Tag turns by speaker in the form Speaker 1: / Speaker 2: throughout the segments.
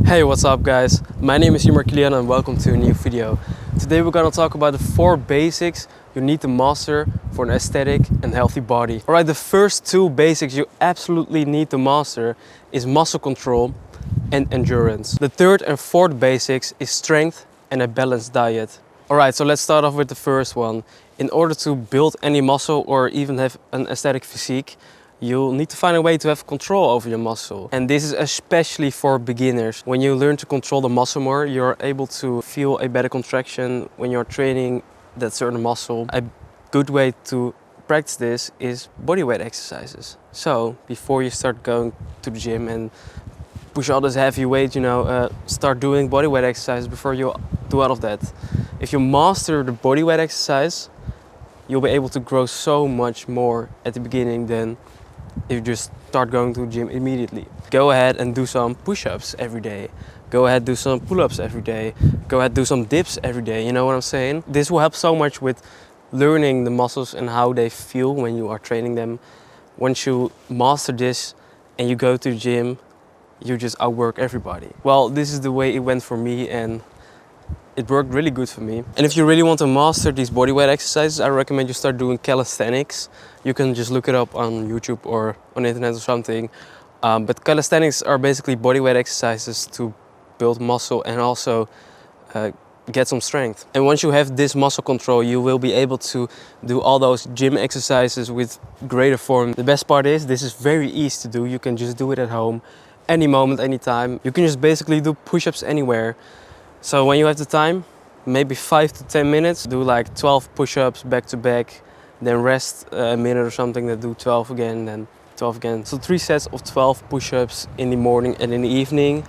Speaker 1: Hey, what's up guys? My name is Yumar Kilian and welcome to a new video. Today we're gonna talk about the 4 basics you need to master for an aesthetic and healthy body. Alright, the first 2 basics you absolutely need to master is muscle control and endurance. The third and fourth basics is strength and a balanced diet. Alright, so let's start off with the first one. In order to build any muscle or even have an aesthetic physique, you'll need to find a way to have control over your muscle. And this is especially for beginners. When you learn to control the muscle more, you're able to feel a better contraction when you're training that certain muscle. A good way to practice this is bodyweight exercises. So before you start going to the gym and push all this heavy weight, start doing bodyweight exercises before you do all of that. If you master the bodyweight exercise, you'll be able to grow so much more at the beginning than if you just start going to the gym immediately. Go ahead and do some push-ups every day. Go ahead, do some pull-ups every day. Go ahead, do some dips every day. You know what I'm saying? This will help so much with learning the muscles and how they feel when you are training them. Once you master this and you go to the gym, you just outwork everybody. Well, this is the way it went for me and it worked really good for me. And if you really want to master these bodyweight exercises, I recommend you start doing calisthenics. You can just look it up on YouTube or on the internet or something. But calisthenics are basically bodyweight exercises to build muscle and also get some strength. And once you have this muscle control, you will be able to do all those gym exercises with greater form. The best part is this is very easy to do. You can just do it at home, any moment, anytime. You can just basically do push-ups anywhere. So when you have the time, maybe 5 to 10 minutes, do like 12 push-ups back to back, then rest a minute or something, then do 12 again, then 12 again. So 3 sets of 12 push-ups in the morning and in the evening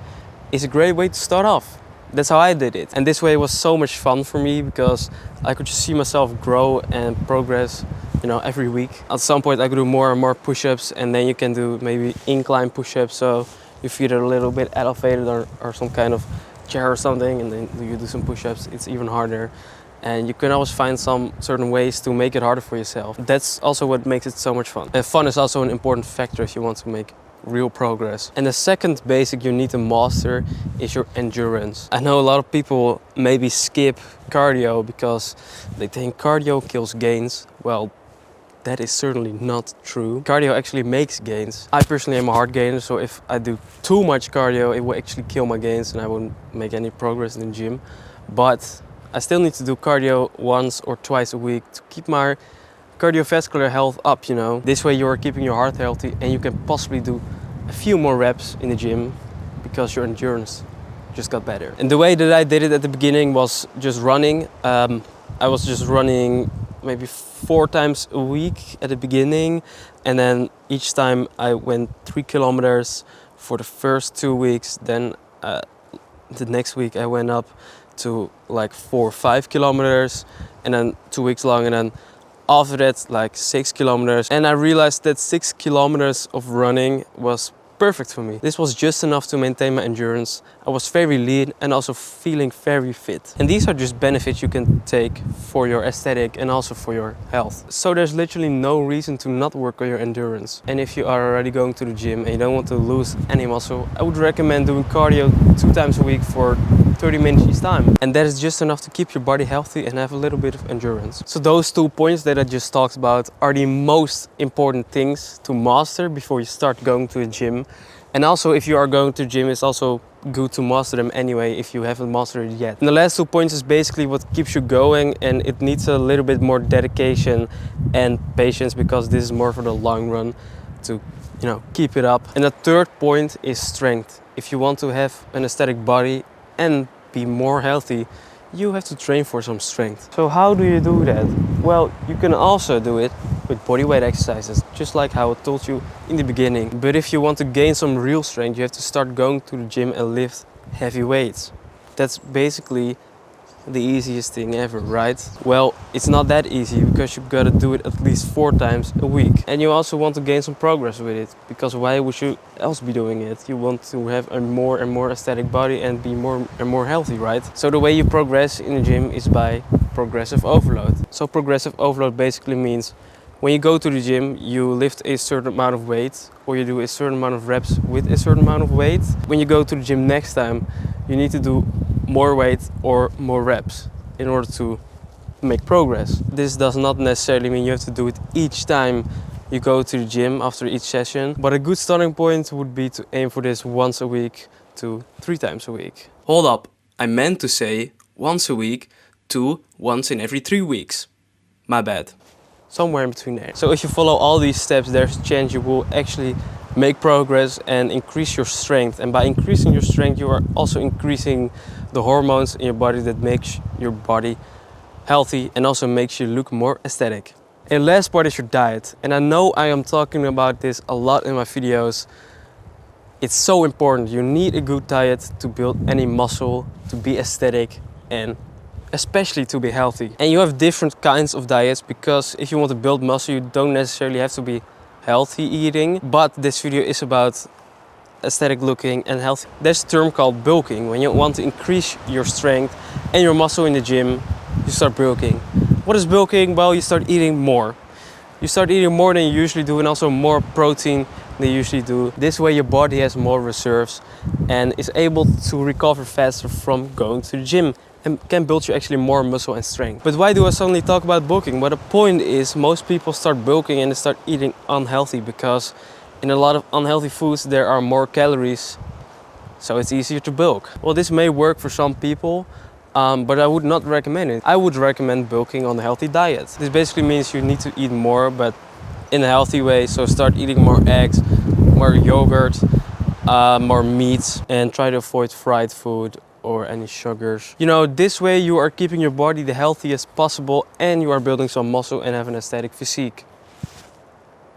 Speaker 1: is a great way to start off. That's how I did it. And this way it was so much fun for me because I could just see myself grow and progress, every week. At some point I could do more and more push-ups, and then you can do maybe incline push-ups, so your feet are a little bit elevated or some kind of chair or something, and then you do some push-ups. It's even harder, and you can always find some certain ways to make it harder for yourself. That's also what makes it so much fun. And fun is also an important factor if you want to make real progress. And the second basic you need to master is your endurance. I know a lot of people maybe skip cardio because they think cardio kills gains. Well, that is certainly not true. Cardio actually makes gains. I personally am a hard gainer, so if I do too much cardio, it will actually kill my gains and I won't make any progress in the gym. But I still need to do cardio once or twice a week to keep my cardiovascular health up, This way you are keeping your heart healthy and you can possibly do a few more reps in the gym because your endurance just got better. And the way that I did it at the beginning was just running. I was just running maybe 4 times a week at the beginning, and then each time I went 3 kilometers for the first 2 weeks. Then the next week I went up to like 4 or 5 kilometers, and then 2 weeks long, and then after that like 6 kilometers. And I realized that 6 kilometers of running was perfect for me. This was just enough to maintain my endurance. I was very lean and also feeling very fit. And these are just benefits you can take for your aesthetic and also for your health. So there's literally no reason to not work on your endurance. And if you are already going to the gym and you don't want to lose any muscle, I would recommend doing cardio 2 times a week for 30 minutes each time. And that is just enough to keep your body healthy and have a little bit of endurance. So those 2 points that I just talked about are the most important things to master before you start going to the gym. And also, if you are going to the gym, it's also good to master them anyway if you haven't mastered it yet. And the last 2 points is basically what keeps you going, and it needs a little bit more dedication and patience because this is more for the long run to, keep it up. And the third point is strength. If you want to have an aesthetic body and be more healthy, you have to train for some strength. So how do you do that? Well, you can also do it with bodyweight exercises, just like how I told you in the beginning. But if you want to gain some real strength, you have to start going to the gym and lift heavy weights. That's basically the easiest thing ever, right? Well, it's not that easy because you've got to do it at least 4 times a week. And you also want to gain some progress with it, because why would you else be doing it? You want to have a more and more aesthetic body and be more and more healthy, right? So the way you progress in the gym is by progressive overload. So progressive overload basically means When you go to the gym, you lift a certain amount of weight, or you do a certain amount of reps with a certain amount of weight. When you go to the gym next time, you need to do more weight or more reps in order to make progress. This does not necessarily mean you have to do it each time you go to the gym after each session, but a good starting point would be to aim for this once a week to 3 times a week. Hold up, I meant to say once a week to once in every 3 weeks. My bad. Somewhere in between there. So if you follow all these steps, there's a chance you will actually make progress and increase your strength. And by increasing your strength, you are also increasing the hormones in your body that makes your body healthy and also makes you look more aesthetic. And last part is your diet. And I know I am talking about this a lot in my videos. It's so important. You need a good diet to build any muscle, to be aesthetic, and especially to be healthy. And you have different kinds of diets, because if you want to build muscle, you don't necessarily have to be healthy eating. But this video is about aesthetic looking and healthy. There's a term called bulking. When you want to increase your strength and your muscle in the gym, you start bulking. What is bulking? Well, you start eating more. You start eating more than you usually do, and also more protein than you usually do. This way your body has more reserves and is able to recover faster from going to the gym, and can build you actually more muscle and strength. But why do I suddenly talk about bulking? Well, the point is, most people start bulking and they start eating unhealthy, because in a lot of unhealthy foods there are more calories, so it's easier to bulk. Well, this may work for some people, but I would not recommend it. I would recommend bulking on a healthy diet. This basically means you need to eat more, but in a healthy way. So start eating more eggs, more yogurt, more meats, and try to avoid fried food or any sugars. You know, this way you are keeping your body the healthiest possible, and you are building some muscle and have an aesthetic physique.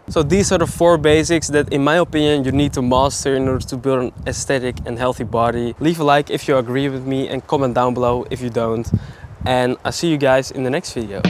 Speaker 1: So these are the 4 basics that, in my opinion, you need to master in order to build an aesthetic and healthy body. Leave a like if you agree with me and comment down below if you don't. And I'll see you guys in the next video.